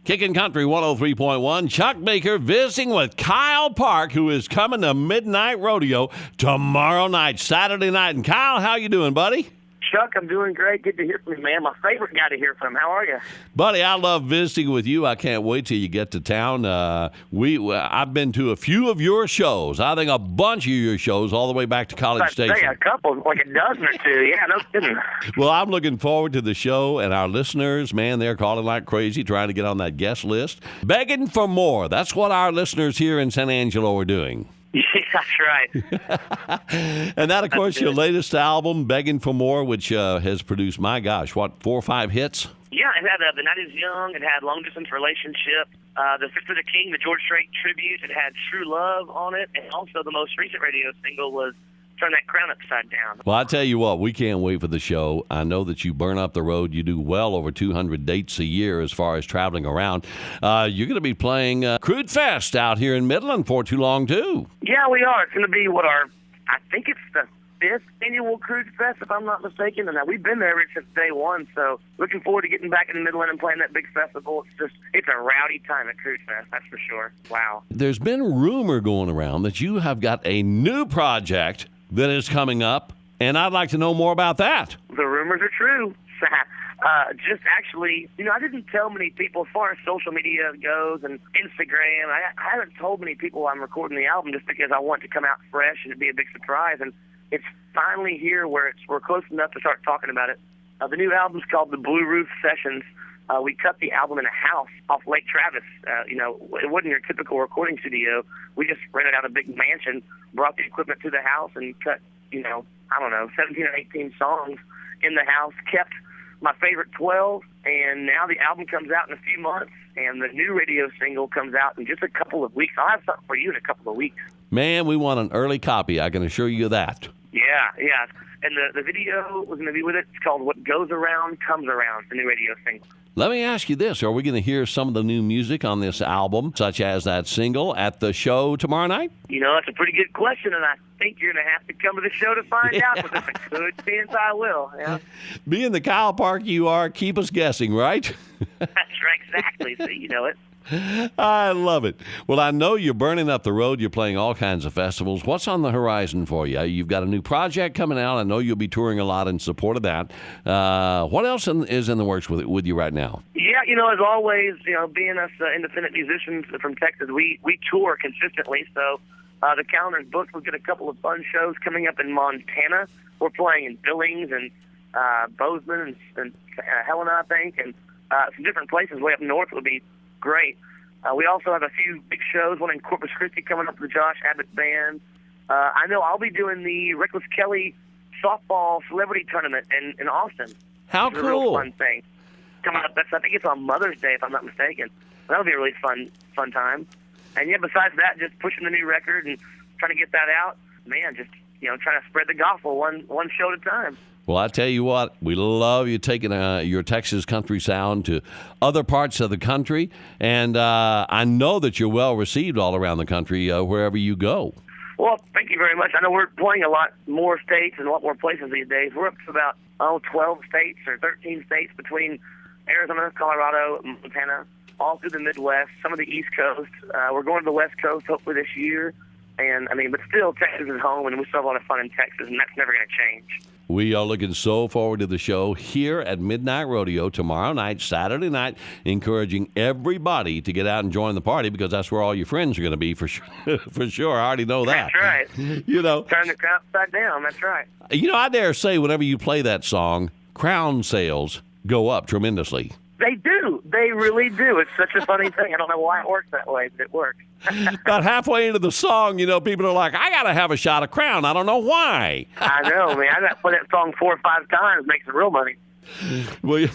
Kickin' Country 103.1, Chuck Baker visiting with Kyle Park, who is coming to Midnight Rodeo tomorrow night, Saturday night. And Kyle, how you doing, buddy? Chuck, I'm doing great. Good to hear from you, man. My favorite guy to hear from. How are you? Buddy, I love visiting with you. I can't wait till you get to town. I've been to a few of your shows. I think a bunch of your shows all the way back to College Station. Say a couple, like a dozen or two. Yeah, no kidding. Well, I'm looking forward to the show, and our listeners, man, they're calling like crazy, trying to get on that guest list. Begging for more. That's what our listeners here in San Angelo are doing. Yeah, that's right. And that, of course, your latest album, Begging for More, which has produced, my gosh, 4 or 5 hits? Yeah, it had The Night Is Young. It had Long Distance Relationship, The Fifth of the King, the George Strait tribute. It had True Love on it. And also the most recent radio single was Turn That Crown Upside Down. Well, I tell you what, we can't wait for the show. I know that you burn up the road. You do well over 200 dates a year as far as traveling around. You're going to be playing Crude Fest out here in Midland for too long, too. Yeah, we are. It's going to be I think it's the 5th annual Crude Fest, if I'm not mistaken. And we've been there ever since day one. So looking forward to getting back in Midland and playing that big festival. It's a rowdy time at Crude Fest, that's for sure. Wow. There's been rumor going around that you have got a new project that is coming up, and I'd like to know more about that. The rumors are true. Just actually, I didn't tell many people as far as social media goes and Instagram. I haven't told many people I'm recording the album just because I want to come out fresh and it'd be a big surprise. And it's finally here where we're close enough to start talking about it. The new album's called The Blue Roof Sessions. We cut the album in a house off Lake Travis. It wasn't your typical recording studio. We just rented out a big mansion, brought the equipment to the house, and cut, 17 or 18 songs in the house, kept my favorite 12, and now the album comes out in a few months, and the new radio single comes out in just a couple of weeks. I'll have something for you in a couple of weeks. Man, we want an early copy. I can assure you that. Yeah. And the video was going to be with it. It's called What Goes Around Comes Around, the new radio single. Let me ask you this. Are we going to hear some of the new music on this album, such as that single, at the show tomorrow night? That's a pretty good question, and I think you're going to have to come to the show to find out, but there's a good chance I will. Yeah. Being the Kyle Park you are, keep us guessing, right? That's right, exactly. So you know it. I love it. Well, I know you're burning up the road. You're playing all kinds of festivals. What's on the horizon for you? You've got a new project coming out. I know you'll be touring a lot in support of that. What else is in the works with you right now? Yeah, as always, being us independent musicians from Texas, we tour consistently. So the calendar's booked. We've got a couple of fun shows coming up in Montana. We're playing in Billings and Bozeman and Helena, I think, and some different places way up north would be great. We also have a few big shows, one in Corpus Christi coming up with the Josh Abbott Band. I know I'll be doing the Reckless Kelly softball celebrity tournament in Austin. How cool. It's a real fun thing. Coming up, I think it's on Mother's Day, if I'm not mistaken. That'll be a really fun time. And yeah, besides that, just pushing the new record and trying to get that out. Man, just, trying to spread the gospel one show at a time. Well, I tell you what, we love you taking your Texas country sound to other parts of the country, and I know that you're well received all around the country wherever you go. Well, thank you very much. I know we're playing a lot more states and a lot more places these days. We're up to about 12 states or 13 states between Arizona, Colorado, Montana, all through the Midwest, some of the East Coast. We're going to the West Coast hopefully this year, but still Texas is home, and we still have a lot of fun in Texas, and that's never going to change. We are looking so forward to the show here at Midnight Rodeo tomorrow night, Saturday night, encouraging everybody to get out and join the party because that's where all your friends are going to be for sure. For sure. I already know that. That's right. Turn the crowd upside down. That's right. I dare say whenever you play that song, crown sales go up tremendously. They do. They really do. It's such a funny thing. I don't know why it works that way, but it works. About halfway into the song, people are like, I got to have a shot of Crown. I don't know why. I know, man. I got to play that song 4 or 5 times, make some real money. Well,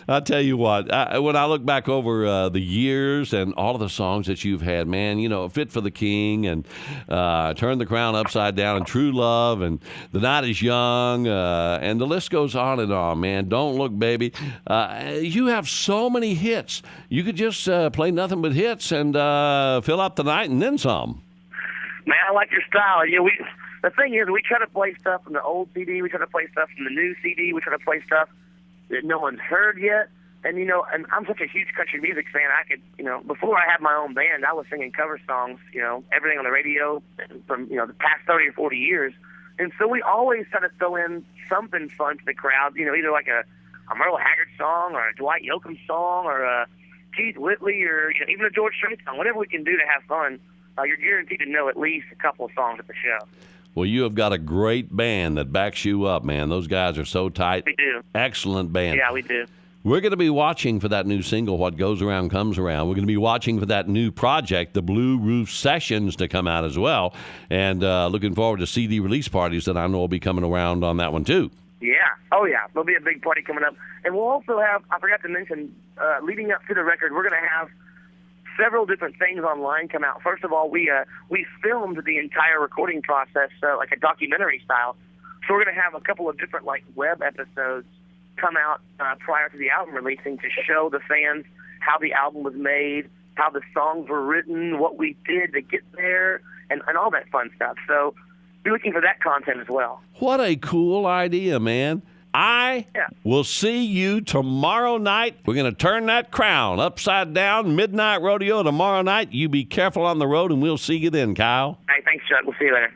I'll tell you what, when I look back over the years and all of the songs that you've had, man, Fit for the King and Turn the Crown Upside Down and True Love and The Night Is Young and the list goes on and on, man. Don't Look, Baby. You have so many hits. You could just play nothing but hits and fill up the night and then some. Man, I like your style. The thing is, we try to play stuff from the old CD, we try to play stuff from the new CD, we try to play stuff that no one's heard yet, And, you know, and I'm such a huge country music fan. I could, you know, before I had my own band, I was singing cover songs, you know, everything on the radio from, you know, the past 30 or 40 years. And so we always try to throw in something fun to the crowd, you know, either like a Merle Haggard song or a Dwight Yoakam song or a Keith Whitley or, you know, even a George Strait song. Whatever we can do to have fun, you're guaranteed to know at least a couple of songs at the show. Well, you have got a great band that backs you up, man. Those guys are so tight. We do. Excellent band. Yeah, we do. We're going to be watching for that new single, What Goes Around Comes Around. We're going to be watching for that new project, the Blue Roof Sessions, to come out as well. And looking forward to CD release parties that I know will be coming around on that one, too. Yeah. Oh, yeah. There'll be a big party coming up. And we'll also have, I forgot to mention, leading up to the record, we're going to have several different things online come out. First of all, we filmed the entire recording process, like a documentary style. So we're going to have a couple of different, like, web episodes come out prior to the album releasing to show the fans how the album was made, how the songs were written, what we did to get there, and all that fun stuff. So be looking for that content as well. What a cool idea, man. I will see you tomorrow night. We're going to turn that crown upside down, Midnight Rodeo tomorrow night. You be careful on the road, and we'll see you then, Kyle. Hey, thanks, Chuck. We'll see you later.